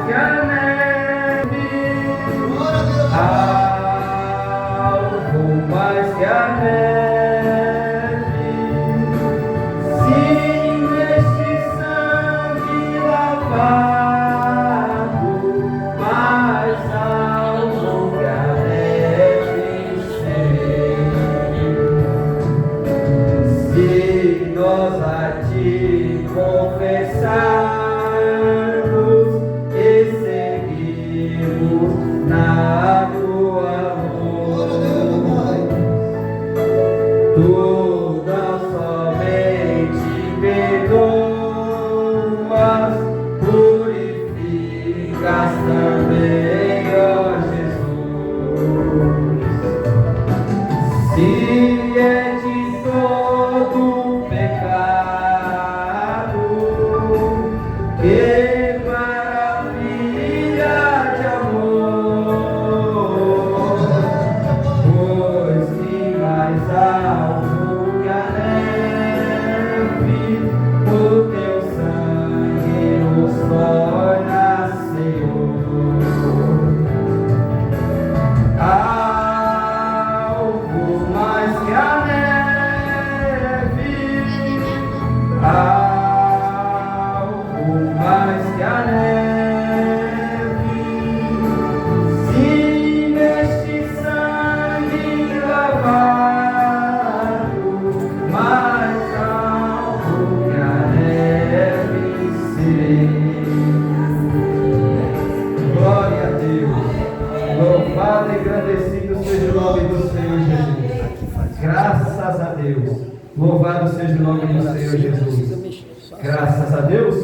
que a neve, algo mais que a neve. Sim, neste sangue lavado, mais algo que a neve serei. Se nós a ti confessarmos e seguirmos na tua luz, tu não somente perdoas, purificas também, ó Jesus. Se é de todo pecado, que maravilha de amor, pois que mais alto que a neve, o teu sangue nos torna, Senhor. Algo mais que a neve, algo mais que a neve. Sim, neste sangue lavado, mais alto que a neve serei. Glória a Deus. Louvado e agradecido seja o nome do Senhor Jesus. Graças a Deus. Louvado seja o nome do Senhor Jesus. Graças a Deus.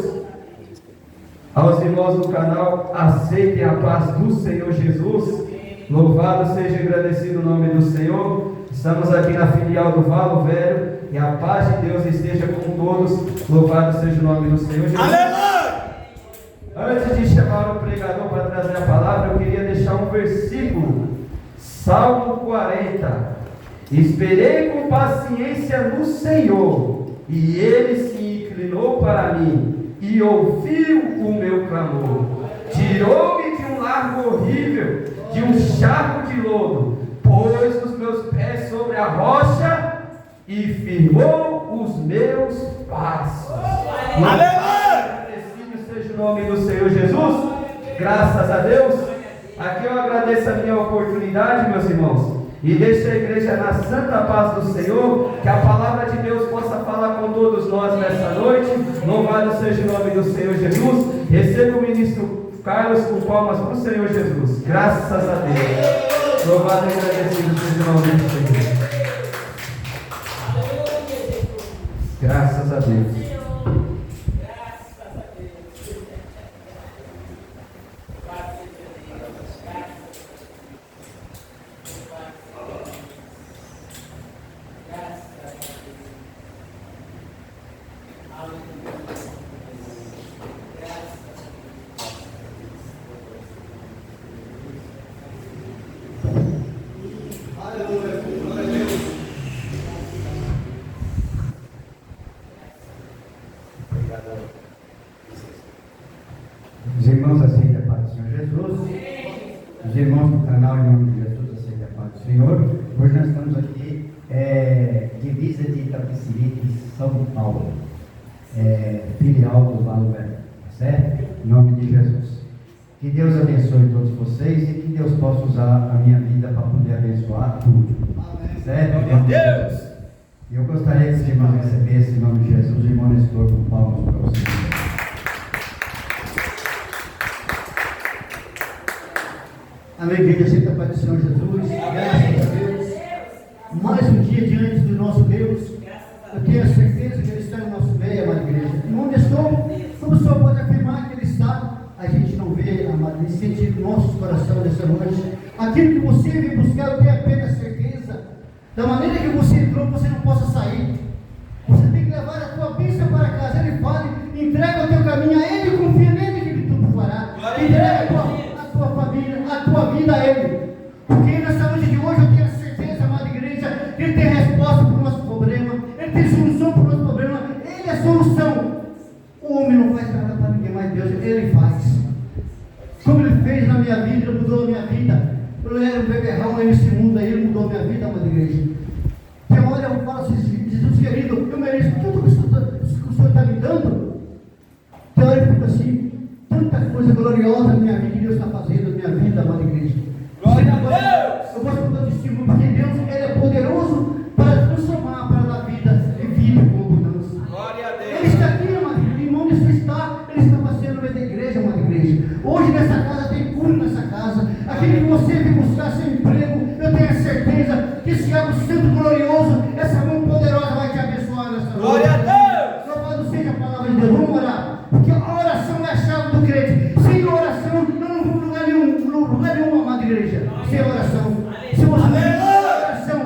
Aos irmãos do canal, aceitem a paz do Senhor Jesus. Louvado seja e agradecido o nome do Senhor. Estamos aqui na filial do Valo Velho. E a paz de Deus esteja com todos. Louvado seja o nome do Senhor Jesus. Aleluia! Antes de chamar o pregador para trazer a palavra, eu queria deixar um versículo. Salmo 40. Esperei com paciência no Senhor, e Ele se inclinou para mim, e ouviu o meu clamor. Tirou-me de um largo horrível, de um charco de lodo, pôs os meus pés sobre a rocha, e firmou os meus passos. Agradecido seja o nome do Senhor Jesus. Graças a Deus. Aqui eu agradeço a minha oportunidade, meus irmãos, e deixo a igreja na santa paz do Senhor, que a palavra de Deus possa falar com todos nós nessa noite. Louvado seja o nome do Senhor Jesus. Receba o ministro Carlos com palmas para o Senhor Jesus. Graças a Deus. Louvado e agradecido seja o nome do Senhor. Graças a Deus. Os irmãos aceitam a paz do Senhor Jesus. Os irmãos do canal, em nome de Jesus, aceitam a paz do Senhor. Hoje nós estamos aqui, divisa de Itapecerica, São Paulo, filial do Valo Velho, certo? Em nome de Jesus. Que Deus abençoe todos vocês e que Deus possa usar a minha vida para poder abençoar tudo. Certo? Glória a Deus. Eu gostaria que os irmãos recebessem, em nome de Jesus, o irmão Nestor com palmas para vocês. Amém, igreja, aceita a paz do Senhor Jesus. Graças a Deus. Mais um dia diante do nosso Deus. Eu tenho a certeza que Ele está no nosso meio, amada igreja. Irmão Nestor, como o Senhor pode afirmar que Ele está? A gente não vê, amado, Ele sente no nosso coração nessa noite. Aquilo que você vem buscar, eu tenho apenas certeza. Da maneira que você entrou, você não possa sair. Você tem que levar a tua bênção para casa. Ele fala, entrega o teu caminho a Ele, confia nele que Ele tudo fará. Entrega a tua família, a tua vida a Ele. Porque nessa noite de hoje eu tenho a certeza, amada igreja, que Ele tem resposta para o nosso problema. Ele tem solução para o nosso problema. Ele é a solução. O homem não faz nada para ninguém, mas Deus, Ele faz. vida, mudou a minha vida. Eu era um beberrão nesse mundo aí, ele mudou a minha vida, amada igreja. Tem hora eu falo assim, Jesus querido, eu mereço tudo que o Senhor está me dando. Tem hora eu fico assim, tanta coisa gloriosa na minha vida que Deus está fazendo na minha vida, amada igreja. Glória a Deus! Eu gosto de testemunho, porque Deus ele é poderoso para transformar, para dar vida e vida com abundância. Glória a Deus! Ele está aqui, amado irmão, onde você está, ele está passeando no meio da igreja, amada igreja. Hoje nessa casa tem cura nessa casa. Aquele que você vem buscar seu emprego, eu tenho a certeza que esse algo santo glorioso, essa mão poderosa vai te abençoar nessa noite. Glória a Deus! Louvado seja a palavra de Deus. Vamos orar, porque a oração é a chave do crente. Sem oração, não vamos lugar nenhum, amada igreja. Sem oração. Se você não tem oração,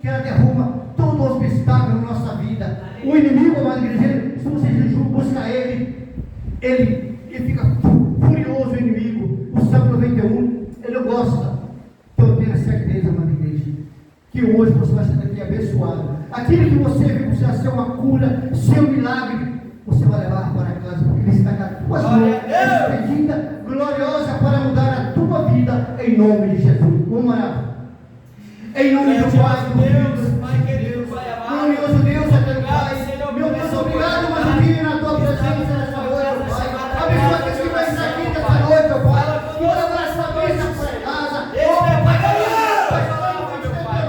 que ela derruba todo obstáculo na nossa vida. O inimigo, amada igreja, se você buscar ele fica furioso, o inimigo. O Salmo 91, ele não gosta. Então eu tenho a certeza, amada igreja, que hoje você vai sair daqui abençoado. Aquilo que você viu que ser uma cura, seu milagre, você vai levar para casa, porque ele está com a tua mão estendida, gloriosa, para mudar a tua vida, em nome de Jesus. Vamos orar. Em nome do Pai, do Filho, Pai querido, Pai amado. glorioso Deus, eterno Pai. Meu Deus, obrigado, mais um dia na tua presença nessa noite, meu Pai. Abençoa aqueles que vai estar aqui nessa noite, meu Pai. E vai levar essa bênção para casa. Oh, Pai querido,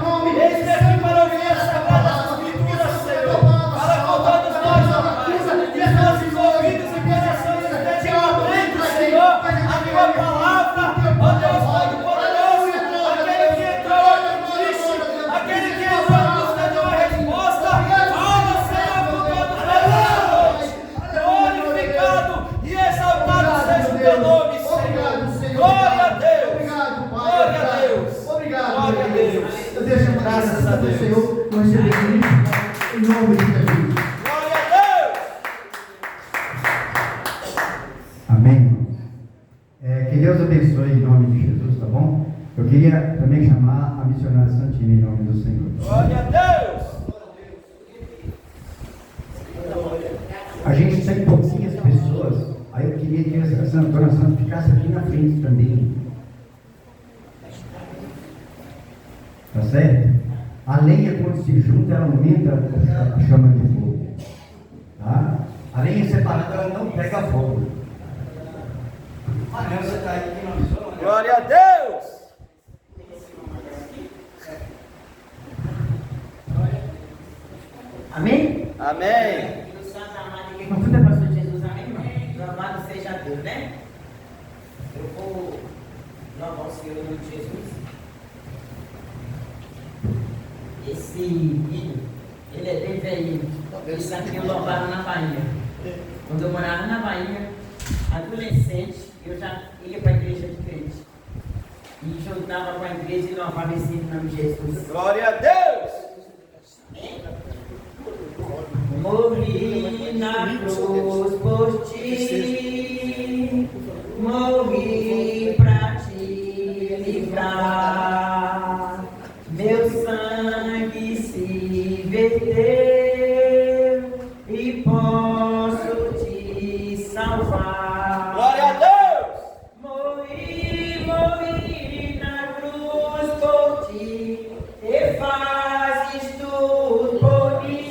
nome. Esse aqui para ouvir as sagradas escrituras, Senhor. Fala com todos nós, ó Pai. Que nossos ouvidos e corações estejam atentos, Senhor, a tua palavra, ó Deus Todo-Poderoso. Aquele que entrou triste, aquele que entrou em busca de uma resposta, fala, Senhor, por todos nós. Glorificado e exaltado seja o teu nome, Senhor. Glória a Deus. Obrigado, Pai. Glória a Deus. Obrigado, Glória a Deus. Eu deixo a graça Graças a do Deus. Senhor, nós recebemos em nome de Jesus. Glória a Deus. Amém, irmãos. Que Deus abençoe em nome de Jesus, tá bom? Eu queria também chamar a missionária Santina em nome do Senhor. Glória a Deus. A gente tem pouquinhas pessoas, aí eu queria que a Dona Santa ficasse aqui na frente também. Tá certo? A lenha, quando se junta, ela aumenta a chama de fogo. Tá? A lenha separada, ela não pega fogo. Ah, não, você está aqui na missão, né? Glória a Deus. Amém? Amém. O Santo amado aqui, com tudo é pastor Jesus, amém, irmão? Louvado seja Deus, né? Eu vou louvar o Senhor em nome de Jesus. Esse hino, ele é bem velhinho. Isso aqui eu louvava na Bahia. Quando eu morava na Bahia, adolescente, eu já ia para a igreja de crente. E juntava com a igreja e louvava esse hino em nome de Jesus. Glória a Deus. Morri na cruz por ti, morri pra te livrar, meu sangue se verteu e posso te salvar. Glória a Deus. Morri na cruz por ti, e fazes tudo por mim.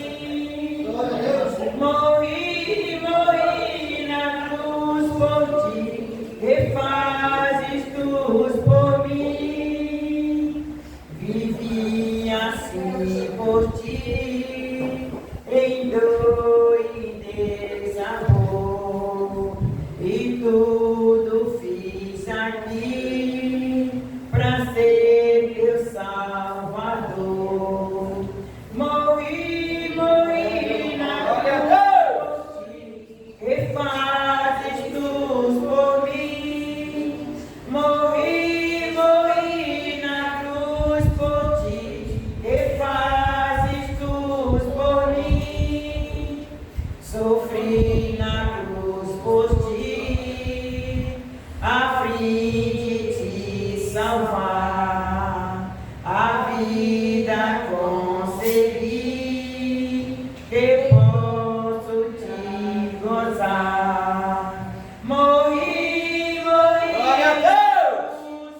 Morri na cruz por ti, e fazes tudo por mim. Vivi assim por ti, em dor e desamor, e tudo fiz aqui pra ser teu Salvador. Morri na cruz por ti, e fazes tudo por mim. Morri na cruz por ti, e fazes tudo por mim. Sofri na cruz por ti, a fim de te salvar, a vida consegui, que posso te gozar. Morri Glória a na Deus. cruz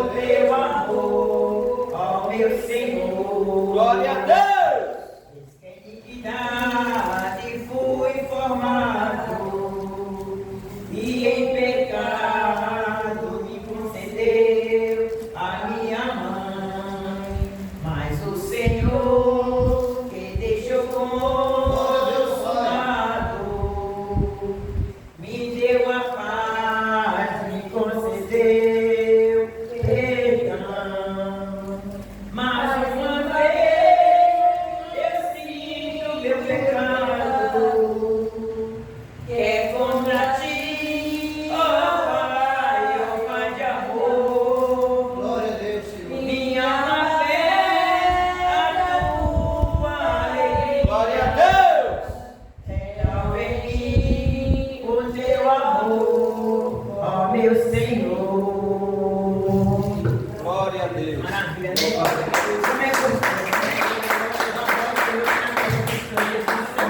por teu amor, ó meu Senhor. Glória a Deus. Em iniquidade fui formado, e em pecado me concedeu a minha mãe. Mas o Senhor que deixou consolado, me deu a paz, me concedeu perdão. Mas uma vez eu sinto meu pecado, que é contra ti, ó Pai de amor. Glória a Deus, Senhor. Minha fé, a tua alegria. Glória a Deus. Real em mim o teu amor, ó meu Senhor. Glória a Deus. Maravilha, né? Como é gostoso, né?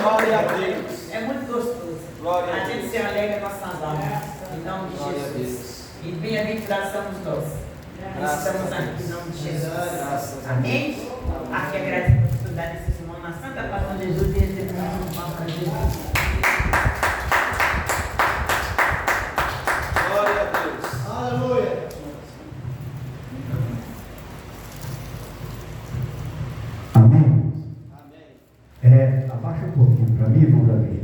Glória a Deus. É muito gostoso. Glória a A gente Deus. se alegra com nossas almas. Em nome de Glória a Jesus. Deus. E bem-aventurados somos nós. Graças Estamos a aqui Deus. em nome de Jesus. Graças a Amém? Aqui agradeço por estudar nesses irmãos na Santa Paz de Jesus e exercendo um pão para Jesus. Glória a Deus. Aleluia. Amém? Amém. Abaixa um pouquinho para mim, irmão Davi.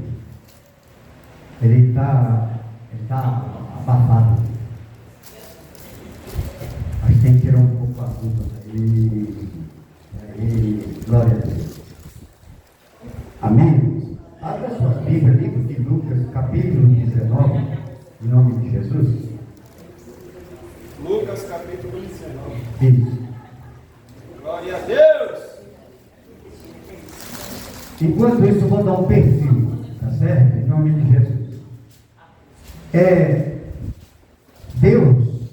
Ele está abafado. Mas tem que tirar um pouco a roupa. Glória a Deus. Amém? Abra sua Bíblia, livro de Lucas, capítulo 19, em nome de Jesus. Lucas capítulo 19. Isso. Glória a Deus. Enquanto isso, eu vou dar um perfil, tá certo? Em nome de Jesus. Deus,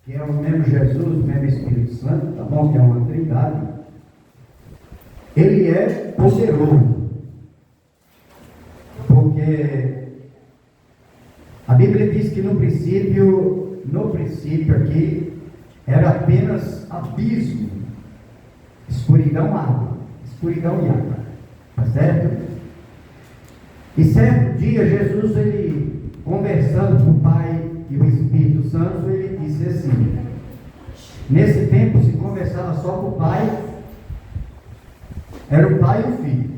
que é o mesmo Jesus, o mesmo Espírito Santo, tá bom? Que é uma trindade. Ele é poderoso. Porque a Bíblia diz que no princípio aqui, era apenas abismo, escuridão, água, escuridão e água. Tá certo? E certo dia, Jesus, ele conversando com o Pai e o Espírito Santo, ele disse assim: nesse tempo se conversava só com o Pai, era o Pai e o Filho.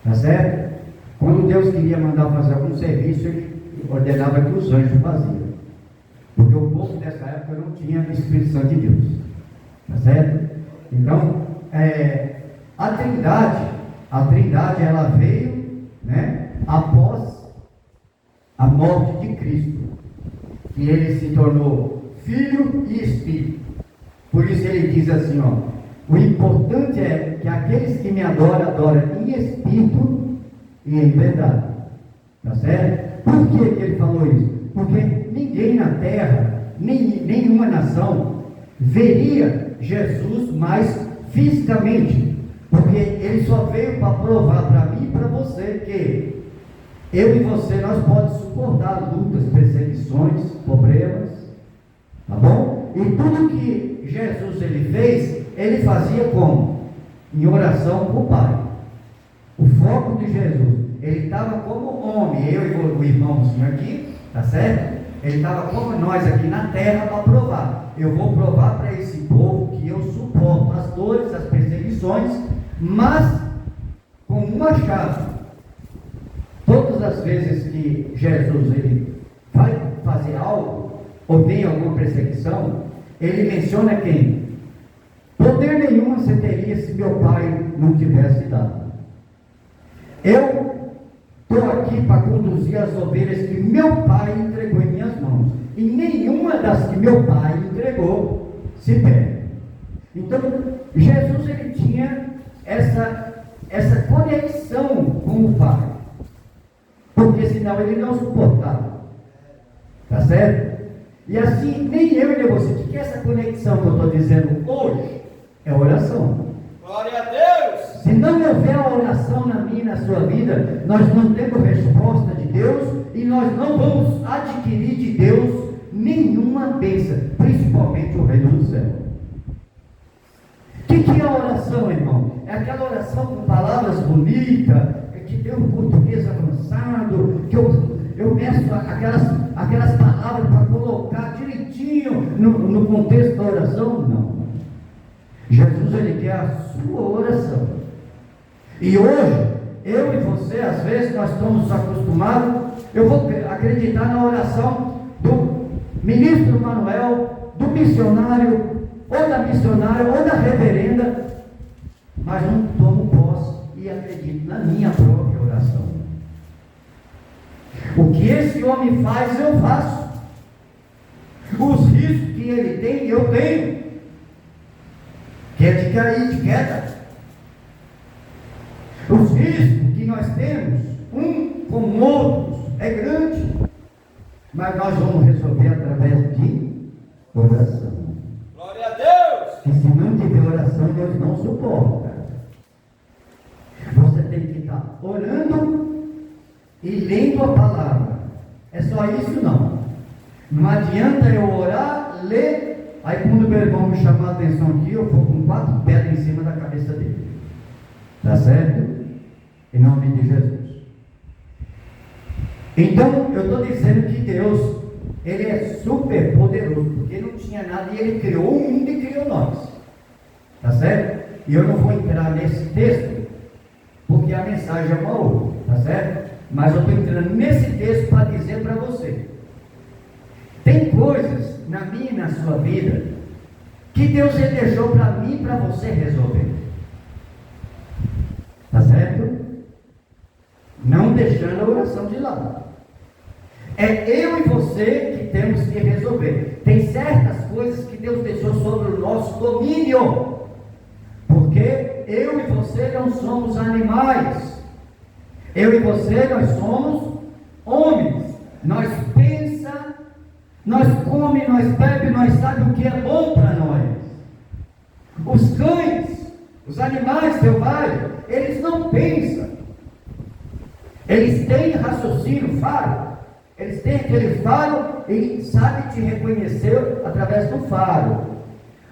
Tá certo? Quando Deus queria mandar fazer algum serviço, ele ordenava que os anjos faziam. Porque o povo dessa época não tinha o Espírito Santo de Deus. Tá certo? Então, a Trindade ela veio, né, após a morte de Cristo, que ele se tornou Filho e Espírito. Por isso ele diz assim, ó: o importante é que aqueles que me adoram, adoram em espírito e em verdade. Tá certo? Por que ele falou isso? Porque ninguém na terra, nenhuma nação veria Jesus mais fisicamente. Porque ele só veio para provar para mim e para você que eu e você, nós podemos suportar lutas, perseguições, problemas, tá bom? E tudo que Jesus ele fez, ele fazia como? Em oração com o Pai. O foco de Jesus, ele estava como homem, eu e o irmãozinho aqui, tá certo? Ele estava como nós aqui na terra para provar. Eu vou provar para esse povo que eu suporto as dores, as perseguições, mas com uma chave. Todas as vezes que Jesus ele vai fazer algo, ou tem alguma perseguição, ele menciona quem? Poder nenhum você teria se meu pai não tivesse dado. Eu estou aqui para conduzir as ovelhas que meu pai entregou em minhas mãos. E nenhuma das que meu pai entregou se perde. Então, Jesus ele tinha essa conexão com o Pai. Porque senão ele não suportava. Tá certo? E assim, nem eu e nem você. O que é essa conexão que eu estou dizendo hoje? É oração. Glória a Deus. Se não houver a oração na minha e na sua vida, nós não temos resposta de Deus e nós não vamos adquirir de Deus nenhuma bênção. principalmente o reino do céu. O que é a oração, irmão? É aquela oração com palavras bonitas, que tem um português avançado, que eu meço aquelas palavras para colocar direitinho no contexto da oração? Não. Jesus, ele quer a sua oração. E hoje, eu e você, às vezes, nós estamos acostumados, eu vou acreditar na oração do ministro Manuel, do missionário, ou da missionária, ou da reverenda, mas não tomo posse e acredito na minha própria oração. O que esse homem faz, eu faço. Os riscos que ele tem, eu tenho. Que é de cair de queda. Os riscos que nós temos, um com outros, é grande. Mas nós vamos resolver através de oração. Glória a Deus! E se não tiver oração, Deus não suporta. Você tem que estar orando e lendo a palavra. É só isso não. Não adianta eu orar, ler, aí quando meu irmão me chamar a atenção aqui, eu vou com 4 pedras em cima da cabeça dele. Tá certo? Em nome de Jesus. Então, eu estou dizendo que Deus, ele é super poderoso, porque ele não tinha nada e ele criou o mundo e criou nós. Tá certo? E eu não vou entrar nesse texto, porque a mensagem é uma outra, tá certo? Mas eu estou entrando nesse texto para dizer para você: tem coisas na minha e na sua vida que Deus ele deixou para mim e para você resolver. Tá certo? Não deixando a oração de lado. É eu e você que temos que resolver. Tem certas coisas que Deus deixou sobre o nosso domínio, porque eu e você não somos animais. Eu e você, nós somos homens. Nós pensa, nós come, nós bebe, nós sabe o que é bom para nós. Os cães, os animais selvagens, eles não pensam. Eles têm raciocínio, faro. Eles têm aquele faro e sabem te reconhecer através do faro.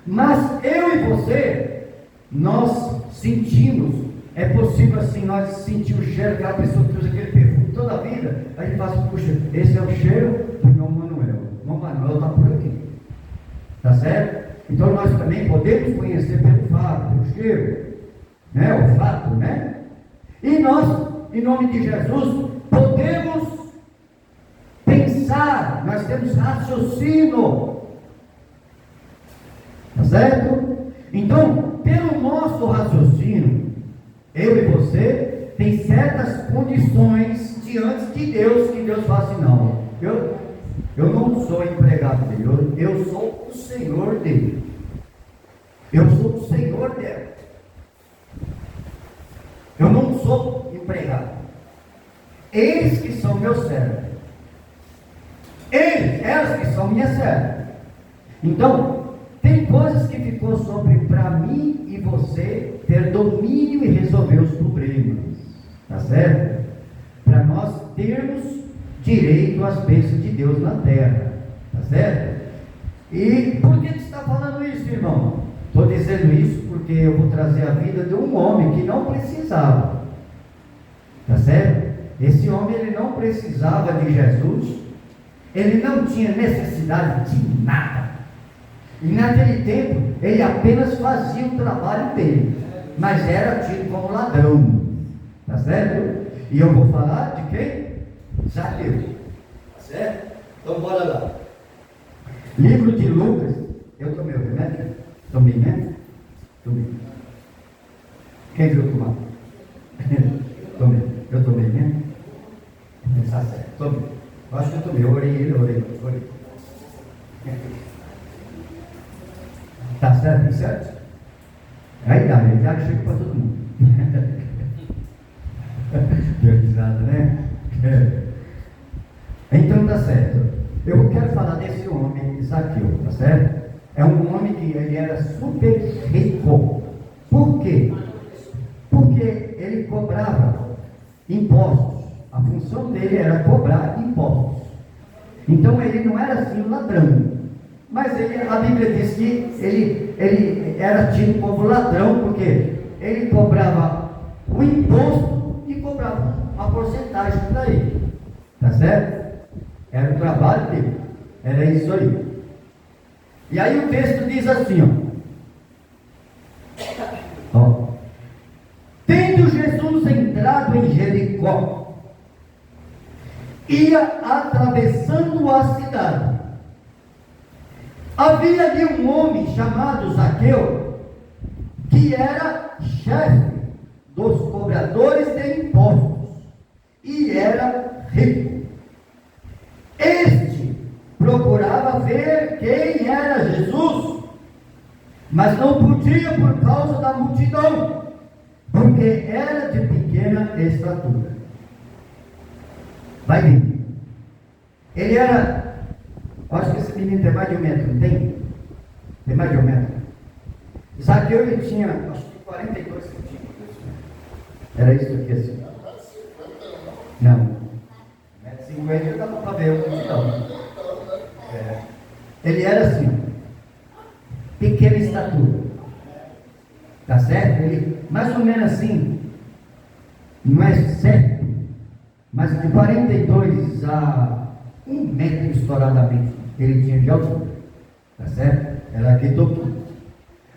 Mas eu e você, nós sentimos. É possível assim, nós sentir o cheiro daquela pessoa que usa aquele perfume toda a vida. A gente fala assim, puxa, esse é o cheiro do irmão Manuel. O irmão Manuel está por aqui. Tá certo? Então nós também podemos conhecer pelo faro, pelo cheiro. Né? O fato, né? E nós, em nome de Jesus, podemos pensar, nós temos raciocínio, tá certo? Então, pelo nosso raciocínio, eu e você, tem certas condições diante de Deus, que Deus fala assim, não, eu não sou empregado dele, eu sou o Senhor dele, eu sou o Senhor dela. Eu não sou empregado. Eles que são meus servos. Elas que são minhas servas. Então, tem coisas que ficou sobre para mim e você ter domínio e resolver os problemas. Tá certo? Para nós termos direito às bênçãos de Deus na terra. Tá certo? E por que você está falando isso, irmão? Estou dizendo isso porque eu vou trazer a vida de um homem que não precisava. Tá certo? Esse homem, ele não precisava de Jesus. Ele não tinha necessidade de nada. E naquele tempo, ele apenas fazia o trabalho dele. Mas era tido como ladrão. Tá certo? E eu vou falar de quem? Zaqueu. Tá certo? Então bora lá. Livro de Lucas. Eu tomei o remédio? Tomei, né? Tomei. Quem viu tomar? Tomei. Eu tomei, né? Está certo. Tomei. Eu acho que eu tomei. Eu orei. Está certo? Certo? É a idade chega para todo mundo. Deu risada, né? Então tá certo. Eu quero falar desse homem, Zaqueu, tá certo? É um homem que ele era super rico. Por quê? Porque ele cobrava impostos. A função dele era cobrar impostos. Então ele não era assim um ladrão. Mas a Bíblia diz que ele era tido como ladrão, porque ele cobrava o imposto e cobrava uma porcentagem para ele. Tá certo? Era o trabalho dele. Era isso aí. E aí o texto diz assim, ó. Tendo Jesus entrado em Jericó, ia atravessando a cidade. Havia ali um homem chamado Zaqueu, que era chefe dos cobradores de impostos, e era rico. Este procurava ver quem era Jesus, mas não podia por causa da multidão, porque era de pequena estatura. Vai vir. Ele era, acho que esse menino tem mais de 1 metro, não tem? Tem mais de 1 metro. Zaqueu, ele tinha, acho que 42 centímetros. Era isso aqui assim. Não. 1,50 m dava para ver o multidão. Ele era assim, pequena estatura. Tá certo? Ele, mais ou menos assim, não é certo, mas de 42 a 1 metro estouradamente ele tinha de altura. Tá certo? Era aqui todo.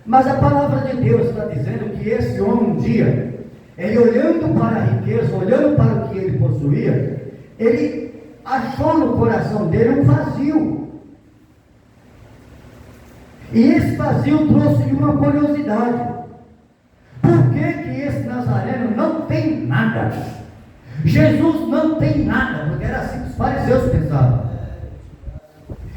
Mas a palavra de Deus está dizendo que esse homem um dia, ele olhando para a riqueza, olhando para o que ele possuía, ele achou no coração dele um vazio. E esse vazio trouxe-lhe uma curiosidade. Por que esse Nazareno não tem nada? Jesus não tem nada, porque era assim que os fariseus pensavam.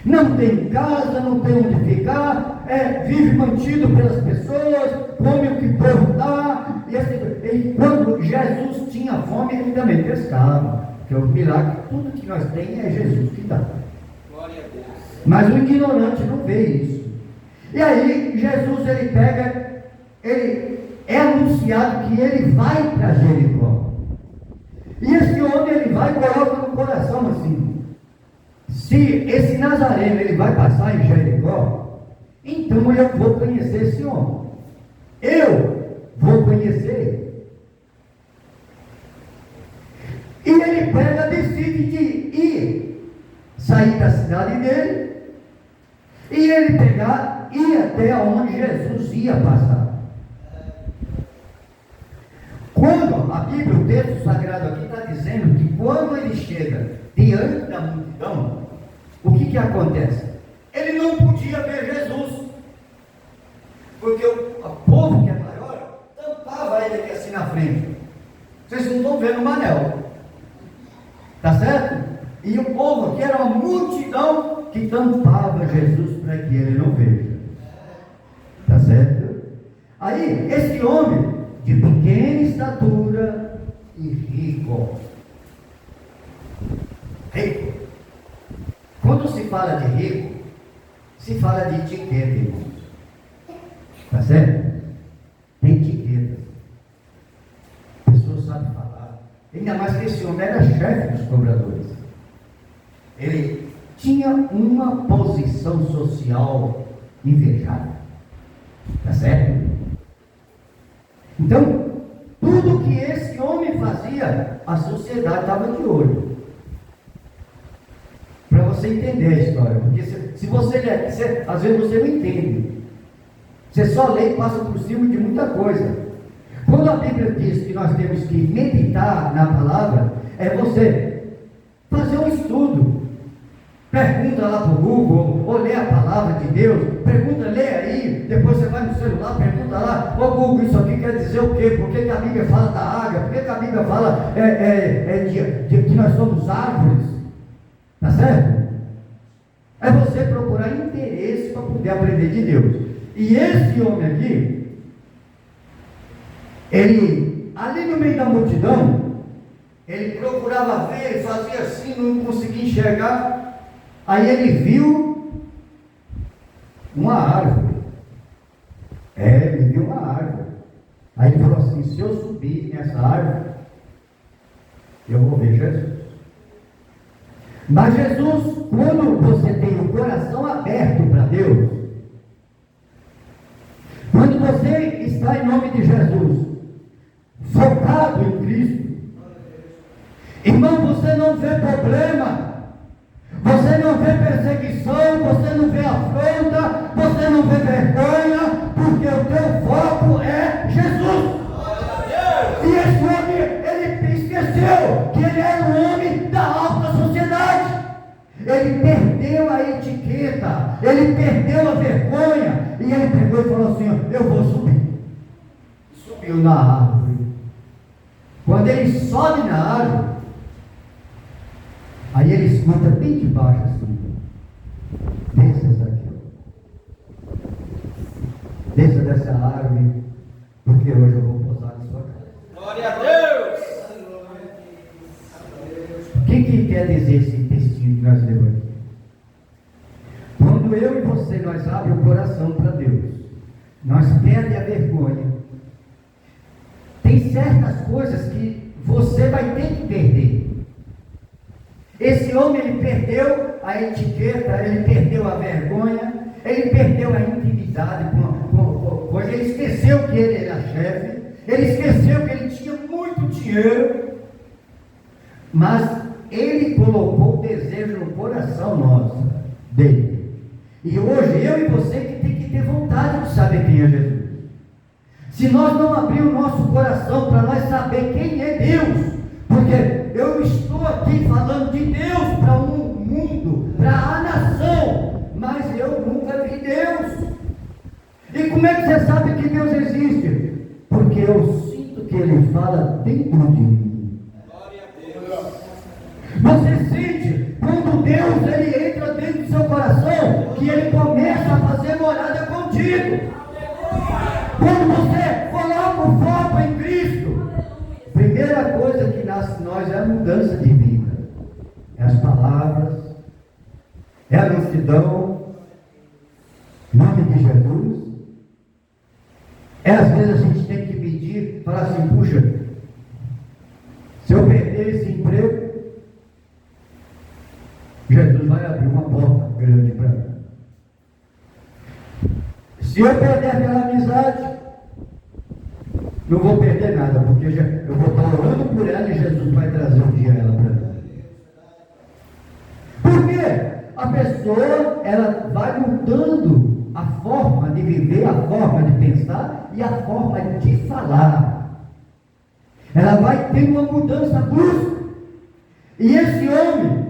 Não tem casa, não tem onde ficar, vive mantido pelas pessoas, come o que o povo dá. E quando Jesus tinha fome, ele também pescava. Porque o milagre, tudo que nós temos é Jesus que dá. Glória a Deus. Mas o ignorante não vê isso. E aí Jesus, ele pega, ele é anunciado que ele vai para Jericó. E esse homem, ele vai e coloca no coração assim: se esse Nazareno, ele vai passar em Jericó, então eu vou conhecer esse homem. Eu vou conhecer. E ele pega, decide de ir, sair da cidade dele, e ele pegar, ir até onde Jesus ia passar. Quando a Bíblia, o texto sagrado aqui está dizendo que quando ele chega diante da multidão, o que acontece? Ele não podia ver Jesus, porque o povo que é maior tampava ele aqui assim na frente. Vocês não estão vendo o Manel, tá certo? E o povo aqui era uma multidão que tampava Jesus para que ele não veja, tá certo? Aí esse homem de pequena estatura e rico. Quando se fala de rico, se fala de etiqueta, irmãos. Tá certo? Tem etiqueta. A pessoa sabe falar. Ainda mais que esse homem era chefe dos cobradores. Ele tinha uma posição social invejável. Tá certo? Então, tudo que esse homem fazia, a sociedade estava de olho. Para você entender a história. Porque se você lê, às vezes você não entende. Você só lê e passa por cima de muita coisa. Quando a Bíblia diz que nós temos que meditar na palavra, é você fazer um estudo. Pergunta lá para o Google, ou lê a palavra de Deus, pergunta, lê aí, depois você vai no celular, pergunta lá, ô Google, isso aqui quer dizer o quê? Por que a Bíblia fala da águia? Por que a Bíblia fala de que nós somos árvores? Tá certo? É você procurar interesse para poder aprender de Deus. E esse homem aqui, ele, ali no meio da multidão, ele procurava ver, ele fazia assim, não conseguia enxergar. Aí ele viu uma árvore. Ele viu uma árvore. Aí ele falou assim: se eu subir nessa árvore, eu vou ver Jesus. Mas Jesus, quando você tem o coração aberto para Deus, quando você está em nome de Jesus, focado em Cristo, irmão, você não vê problema, você não vê perseguição, você não vê afronta, você não vê vergonha, porque o teu foco é Jesus. E esse homem, ele esqueceu que ele era um homem da alta sociedade. Ele perdeu a etiqueta, ele perdeu a vergonha, e ele pegou e falou assim: eu vou subir. Subiu na árvore. Quando ele sobe na árvore, aí ele escuta bem de baixo assim: desça daqui, desça dessa árvore, porque hoje eu vou pousar na sua casa. Glória a Deus! O que quer dizer esse textinho que nós lemos aqui? Quando eu e você, nós abrimos o coração para Deus, nós perdemos a vergonha. Tem certas coisas que você vai ter que perder. Esse homem, ele perdeu a etiqueta, ele perdeu a vergonha, ele perdeu a intimidade com ele esqueceu que ele era chefe, ele esqueceu que ele tinha muito dinheiro, mas ele colocou o desejo no coração nosso, dele. E hoje, eu e você que tem que ter vontade de saber quem é Jesus. Se nós não abrirmos o nosso coração para nós saber quem é Deus, porque eu estou aqui falando de Deus para um mundo, para a nação, mas eu nunca vi Deus. E como é que você sabe que Deus existe? Porque eu sinto que Ele fala dentro de mim. Você sente quando Deus ele entra dentro do seu coração, que Ele começa a fazer morada contigo. Quando você coloca o foco em Cristo, a primeira coisa que nasce em nós é a mudança de vida. É as palavras, é a multidão, em nome de Jesus. É às vezes a gente tem que medir, falar assim: puxa, se eu perder esse emprego, Jesus vai abrir uma porta grande para mim. Se eu perder aquela amizade, não vou perder nada, porque eu vou estar orando por ela e Jesus vai trazer um dia ela para mim. Por quê? A pessoa, ela vai mudando a forma de viver, a forma de pensar e a forma de falar. Ela vai ter uma mudança brusca. E esse homem,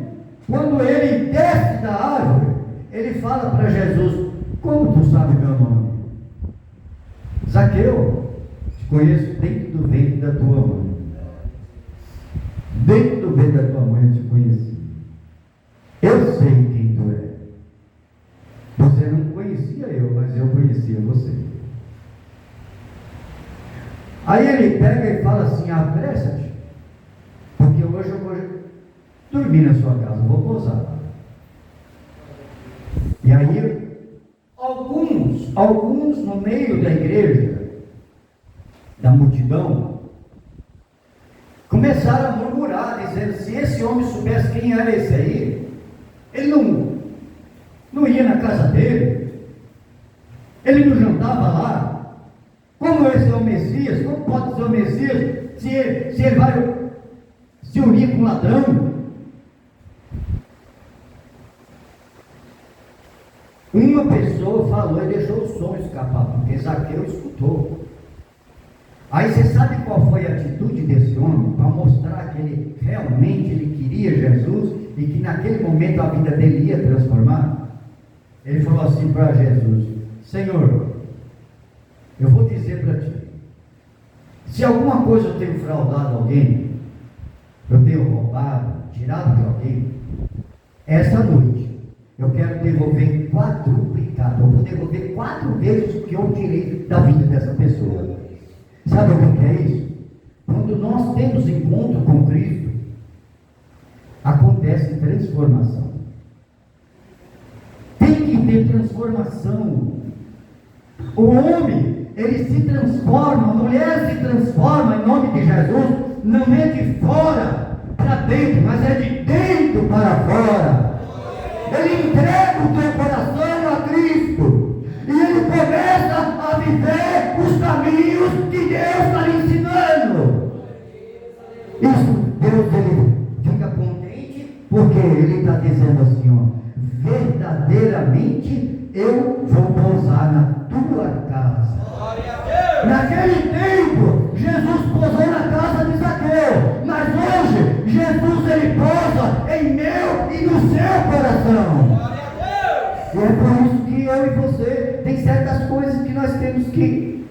quando ele desce da árvore, ele fala para Jesus: como tu sabe meu nome? Zaqueu, te conheço dentro do ventre da tua mãe. Dentro do ventre da tua mãe eu te conheci. Eu sei quem tu é. Você não conhecia eu, mas eu conhecia você. Aí ele pega e fala assim: apressa-te, porque hoje eu vou dormir na sua casa, vou pousar. E aí, alguns no meio da igreja, da multidão, começaram a murmurar, dizendo: se esse homem soubesse quem era esse aí, ele não ia na casa dele, ele não jantava lá. Como esse é o Messias? Como pode ser o Messias se ele vai se unir com um ladrão? Uma pessoa falou e deixou o som escapar, porque Zaqueu escutou. Aí você sabe qual foi a atitude desse homem para mostrar que ele realmente queria Jesus e que naquele momento a vida dele ia transformar? Ele falou assim para Jesus: Senhor, eu vou dizer para ti, se alguma coisa eu tenho fraudado alguém, eu tenho roubado, tirado de alguém, essa noite eu quero devolver quadruplicado, eu vou devolver 4 vezes o que eu tirei da vida dessa pessoa. Sabe o que é isso? Quando nós temos encontro com Cristo, acontece transformação. Tem que ter transformação. O homem, ele se transforma, a mulher se transforma em nome de Jesus, não é de fora para dentro, mas é de dentro dentro para fora. Ele entrega o teu coração a Cristo. E ele começa a viver os caminhos que Deus está lhe ensinando. Isso, Deus, ele fica contente, porque ele está dizendo assim, ó, verdadeiramente eu vou pousar na tua casa. Naquele tempo, Jesus pousou na casa de Zaqueu, mas hoje, Jesus ele pousa em meu e no seu coração. E é por isso que eu e você, tem certas coisas que nós temos que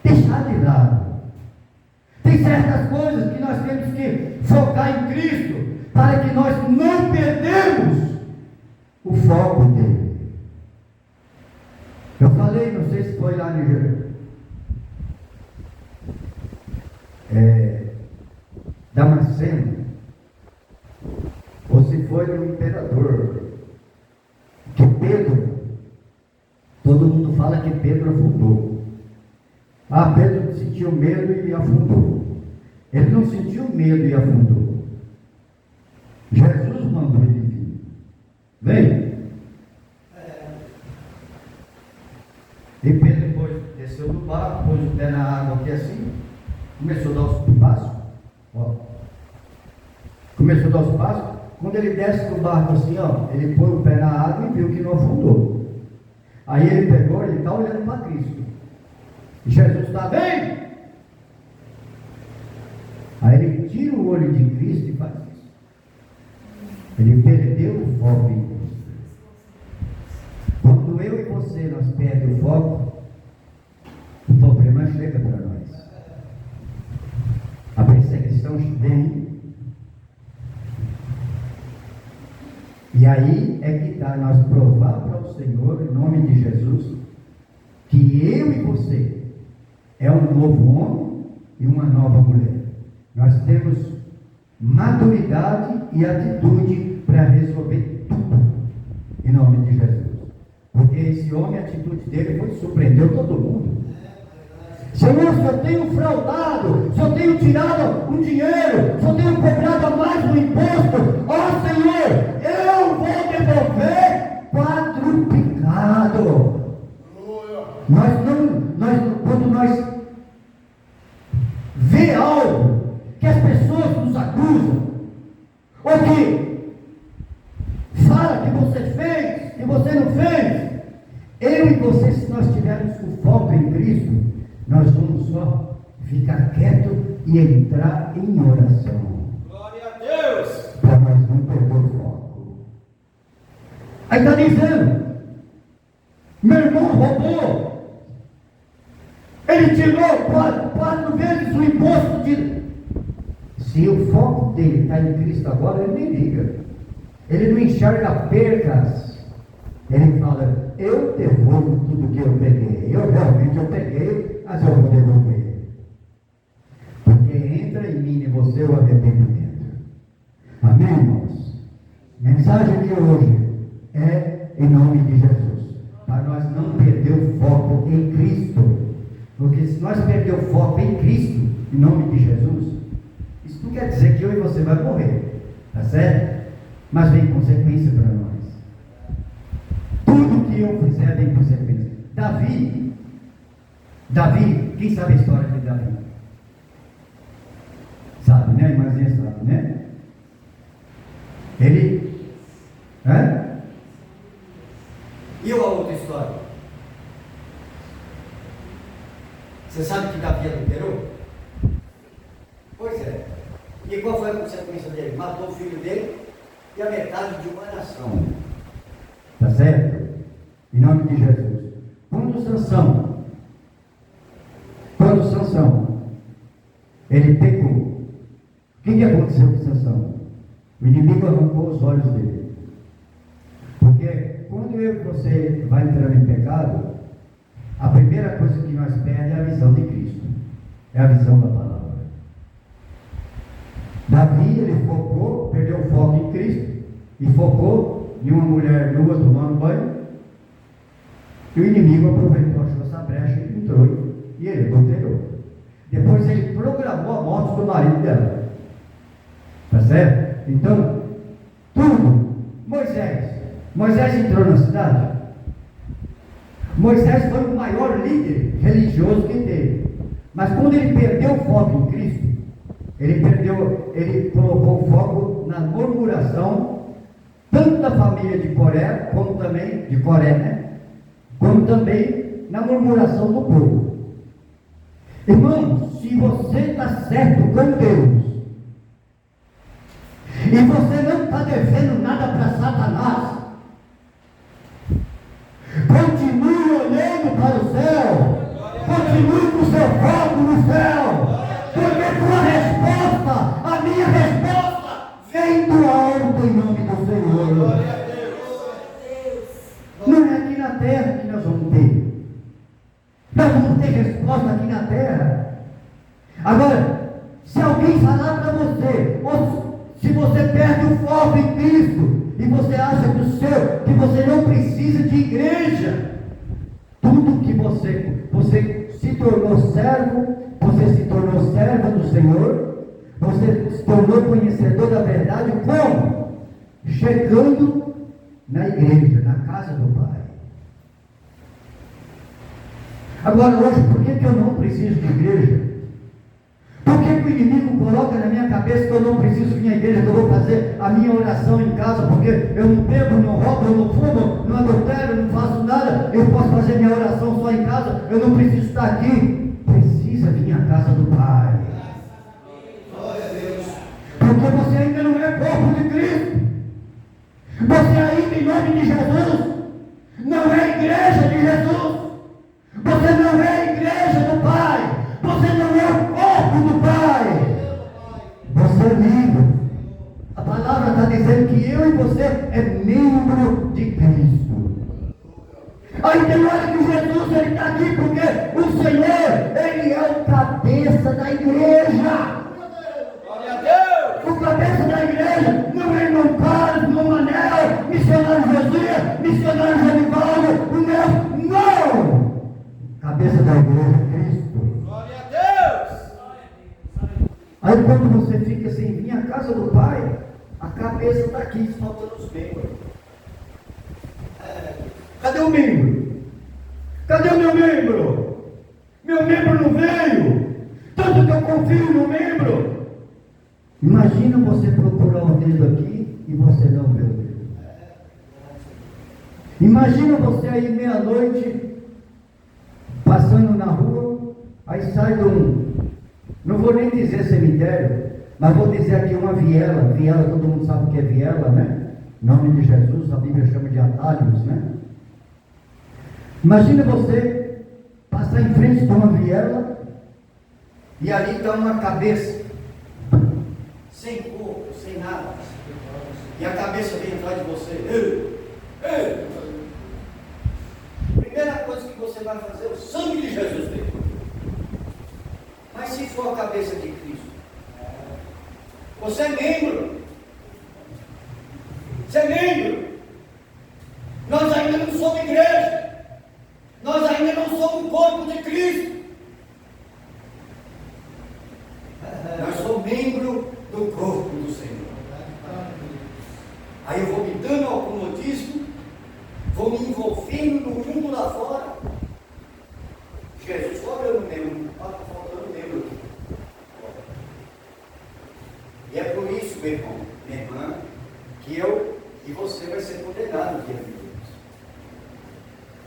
deixar de lado. Tem certas coisas que nós temos que focar em Cristo, para que nós não perdemos o foco dele. Eu falei, não sei se foi lá no Damasceno, ou se foi no imperador, que Pedro, todo mundo fala que Pedro afundou. Pedro sentiu medo e afundou. Ele não sentiu medo e afundou. Jesus mandou ele vir. Vem. E Pedro depois desceu do barco, pôs o pé na água aqui assim, começou a dar os passos. Começou a dar os passos. Quando ele desce do barco assim, ele põe o pé na água e viu que não afundou. Aí ele pegou, ele está olhando para Cristo. E Jesus está bem. Aí ele tira o olho de Cristo e faz isso. Ele perdeu o foco em Cristo. Quando eu e você nós perdemos o foco, o problema chega para nós. A perseguição vem. E aí é que está nós provar para o Senhor, em nome de Jesus, que eu e você é um novo homem e uma nova mulher. Nós temos maturidade e atitude para resolver tudo, em nome de Jesus. Porque esse homem, a atitude dele foi surpreendeu todo mundo. Senhor, se eu tenho fraudado, se eu tenho tirado um dinheiro, se eu tenho cobrado a mais um imposto, Senhor, eu vou devolver quadruplicado. Quando nós vê algo que as pessoas nos acusam, ou que fala que você fez, que você não fez, eu e você, se nós tivermos o foco em Cristo, nós vamos só ficar quieto e entrar em oração. Glória a Deus! Para nós não perder o foco. Aí está dizendo, meu irmão roubou. Ele tirou 4 vezes o imposto de... Se o foco dele está em Cristo agora, ele nem liga. Ele não enxerga percas. Ele fala, eu devolvo tudo que eu peguei. Eu peguei, mas eu vou devolver. Porque entra em mim e você o arrependimento. Amém, irmãos? Mensagem de hoje é em nome de Jesus. Para nós não perder o foco em Cristo. Porque se nós perder o foco em Cristo, em nome de Jesus, isso não quer dizer que eu e você vai morrer. Tá certo? Mas vem consequência para nós. Tudo que eu fizer tem consequência. Davi, quem sabe a história de Davi? Sabe, né? A irmãzinha sabe, né? Ele, E a outra história? Você sabe que Davi adulterou? Pois é. E qual foi a consequência dele? Matou o filho dele e a metade de uma nação. Tá certo? Em nome de Jesus. Quando Sansão, ele pecou, o que aconteceu com Sansão? O inimigo arrancou os olhos dele. Porque quando eu e você vai entrando em pecado, a primeira coisa que nós perdemos é a visão de Cristo. É a visão da palavra. Davi, ele focou, perdeu o foco em Cristo e focou em uma mulher nua tomando banho. E o inimigo aproveitou, achou essa brecha e entrou e ele adulterou. Depois ele programou a morte do marido dela. Tá certo? Então, Moisés entrou na cidade. Moisés foi o maior líder religioso que teve. Mas quando ele perdeu o foco em Cristo, ele colocou o foco na murmuração, tanto da família de Coré, como também de Coré, né? Como também na murmuração do povo. Irmãos, se você está certo com Deus, e você não está devendo nada para Satanás, continue olhando para o céu, continue com o seu foco no céu, porque tua resposta, a minha resposta, vem do alto em nome do Senhor. Não é aqui na terra que nós vamos ter. Nós vamos ter resposta aqui na terra. Agora, se alguém falar para você, ou se você perde o foco em Cristo, e você acha que você não precisa de igreja, tudo que você se tornou servo, você se tornou serva do Senhor, você se tornou conhecedor da verdade, como? Chegando na igreja, na casa do Pai. Agora hoje, por que eu não preciso de igreja? Por que o inimigo coloca na minha cabeça que eu não preciso vir à igreja, que eu vou fazer a minha oração em casa, porque eu não bebo, não roubo, eu não fumo, não adultero, não faço nada, eu posso fazer minha oração só em casa, eu não preciso estar aqui. Precisa vir à casa do Pai. Porque você ainda não é corpo de Cristo. Você ainda, em nome de Jesus, não é igreja de Jesus. Você não é a igreja do Pai. Você não é o corpo do Pai. Você é membro. A palavra está dizendo que eu e você é membro de Cristo. Aí tem hora que Jesus está aqui porque o Senhor, Ele é o cabeça da igreja. Glória a Deus! O cabeça da igreja não é irmão Carlos, irmão Manel, missionário Josias, missionário Genivaldo, o meu, não! Cabeça da igreja é Cristo. Glória a Deus! Aí quando você fica sem vir à casa do Pai, a cabeça está aqui, faltando os membros. Cadê o membro? Cadê o meu membro? Meu membro não veio. Tanto que eu confio no membro. Imagina você procurar o dedo aqui e você não vê o dedo. Imagina você aí meia-noite, passando na rua, aí sai de não vou nem dizer cemitério, mas vou dizer aqui uma viela. Viela, todo mundo sabe o que é viela, né? Em nome de Jesus, a Bíblia chama de atalhos, né? Imagina você passar em frente de uma viela e ali está uma cabeça sem corpo, sem nada, e a cabeça vem atrás de você. Ei, ei. Primeira coisa que você vai fazer é o sangue de Jesus dele. Mas se for a cabeça de Cristo, você é membro. Você é membro. Nós ainda não somos igreja. Nós ainda não somos o corpo de Cristo. Nós somos membro do corpo do Senhor. Aí eu vou me dando ao comodismo, vou me envolvendo no mundo lá fora. Jesus, olha o membro, está faltando membro aqui. E é por isso, meu irmão, minha irmã, que eu e você vai ser condenado no dia de Deus.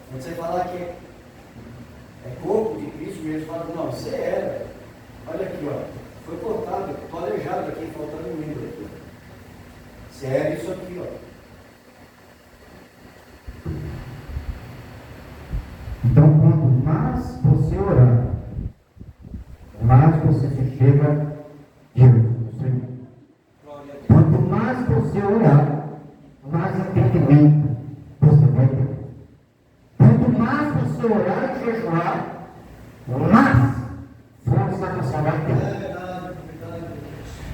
Quando você falar que é corpo de Cristo, Jesus fala, não, você era. Olha aqui, ó, foi cortado, estou aleijado aqui, faltando um membro aqui. Você era isso aqui, ó. Então, quanto mais você orar, mais você se chega diante do Senhor. Quanto mais você orar, mais entendimento você vai ter. Quanto mais você orar e jejuar, mais força você vai ter.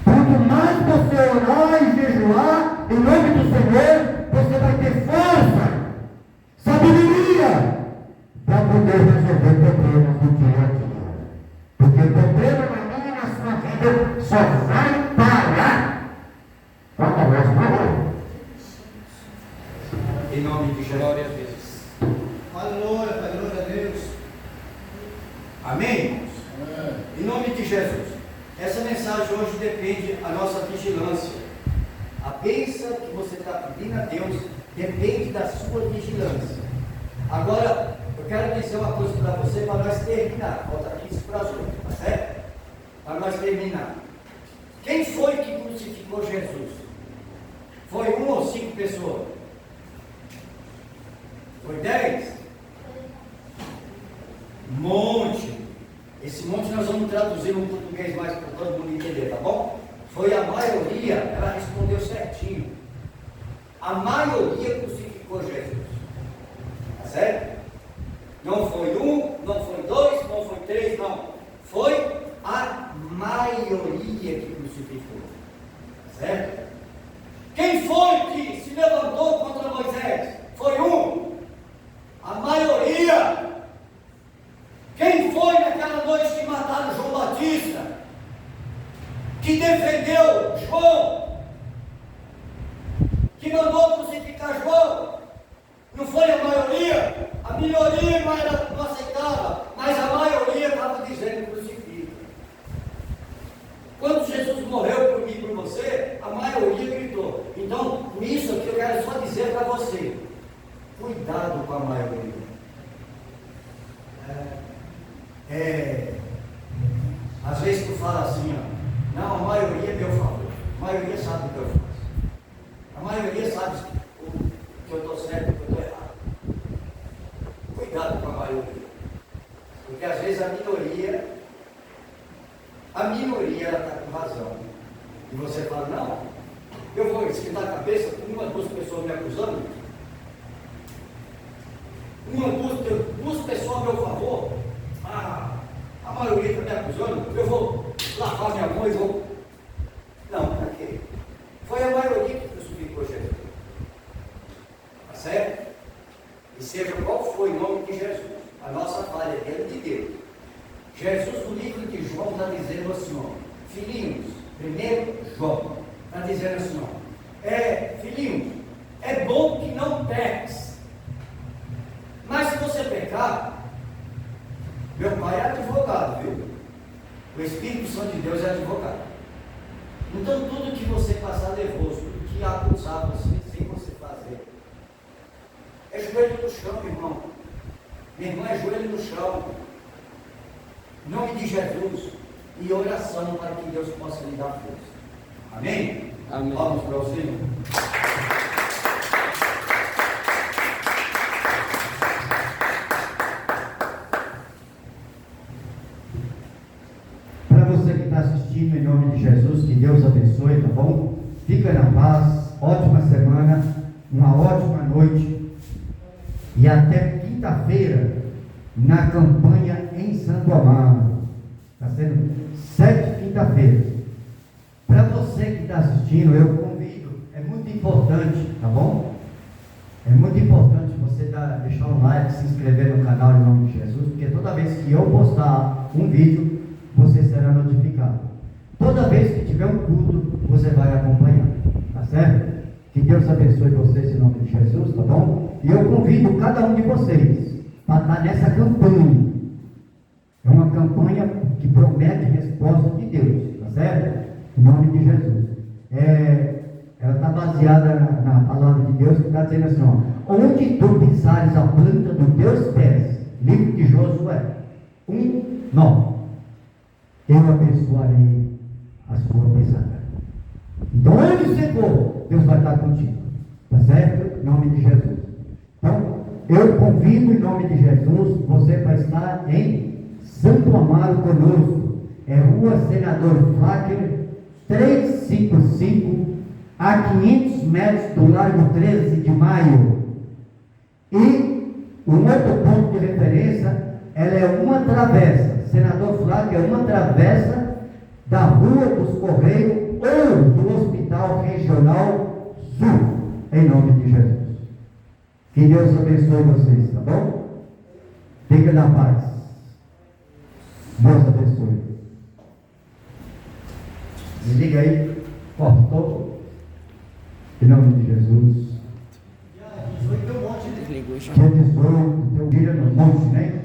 Quanto mais você orar e jejuar, em nome do Senhor, você vai ter força, sabedoria, para poder resolver problemas do dia a dia. Porque o problema na minha e na sua vida só vai parar quando nós morrermos. Amém? Em nome de Jesus. Essa mensagem hoje depende da nossa vigilância. A bênção que você está pedindo a Deus depende da sua vigilância. Agora, eu quero dizer uma coisa para você, para nós terminar. Falta 15 para as 8, tá certo? Para nós terminar. Quem foi que crucificou Jesus? Foi 1 ou 5 pessoas? Foi 10? Monte. Esse monte nós vamos traduzir no português mais para todo mundo entender, tá bom? Foi a maioria, ela respondeu certinho. A maioria crucificou Jesus. Tá certo? Não foi 1, não foi 2, não foi 3, não. Foi a maioria que crucificou. Tá certo? Quem foi que se levantou contra Moisés? Foi 1. A maioria. Quem foi naquela noite que mataram João Batista? Que defendeu João? Que mandou crucificar João? Não foi a maioria? A minoria não aceitava, mas a maioria estava dizendo crucifica. Quando Jesus morreu por mim e por você, a maioria gritou. Então, com isso aqui eu quero só dizer para você, cuidado com a maioria. Às vezes tu fala assim, ó, não, a maioria é meu favor, a maioria sabe o que eu faço, a maioria sabe que eu estou certo e que eu estou errado. Cuidado com a maioria, porque às vezes a minoria ela está com razão, e você fala, não, eu vou esquentar a cabeça com 1 ou 2 pessoas me acusando, 1 ou 2 pessoas a meu favor. A maioria está me acusando, eu vou lavar minha mão e vou. Não, para quê? Foi a maioria que crucificou Jesus. Tá certo? E seja qual foi o nome de Jesus, a nossa falha é diante de Deus. Jesus, no livro de João, está dizendo assim, ó, filhinhos, primeiro João, está dizendo assim, ó, filhinhos, é bom que não peques, mas se você pecar, meu pai é advogado, viu? O Espírito Santo de Deus é advogado. Então tudo que você passar nervoso, tudo que acusar você sem você fazer, é joelho no chão, irmão. Minha irmã, é joelho no chão. Em nome de Jesus. E oração para que Deus possa lhe dar força. Amém? Amém. Vamos para o Senhor. Você que está assistindo, em nome de Jesus, que Deus abençoe, tá bom? Fica na paz, ótima semana, uma ótima noite e até quinta-feira na campanha em Santo Amaro. Está sendo 7 quinta-feiras. Para você que está assistindo, eu convido, é muito importante, tá bom? É muito importante você deixar um like, se inscrever no canal em nome de Jesus, porque toda vez que eu postar um vídeo, você será notificado. Toda vez que tiver um culto, você vai acompanhar, tá certo? Que Deus abençoe vocês em nome de Jesus, tá bom? E eu convido cada um de vocês para estar nessa campanha. É uma campanha que promete resposta de Deus, tá certo? Em nome de Jesus. Ela está baseada na palavra de Deus, que está dizendo assim, ó, onde tu pisares a planta dos teus pés, livro de Josué 1:9. Eu abençoarei a sua pisada. Então, onde você for, Deus vai estar contigo. Tá certo? Em nome de Jesus. Então, eu convido em nome de Jesus você para estar em Santo Amaro conosco. É Rua Senador Flacker, 355, a 500 metros do Largo 13 de Maio. E o outro ponto de referência, ela é uma travessa. Senador Flávio é uma travessa da Rua dos Correios ou do Hospital Regional Sul, em nome de Jesus. Que Deus abençoe vocês, tá bom? Fica na paz. Deus abençoe. Desliga aí, cortou, em nome de Jesus. Desligou, Que abençoe o teu dia no monte, né?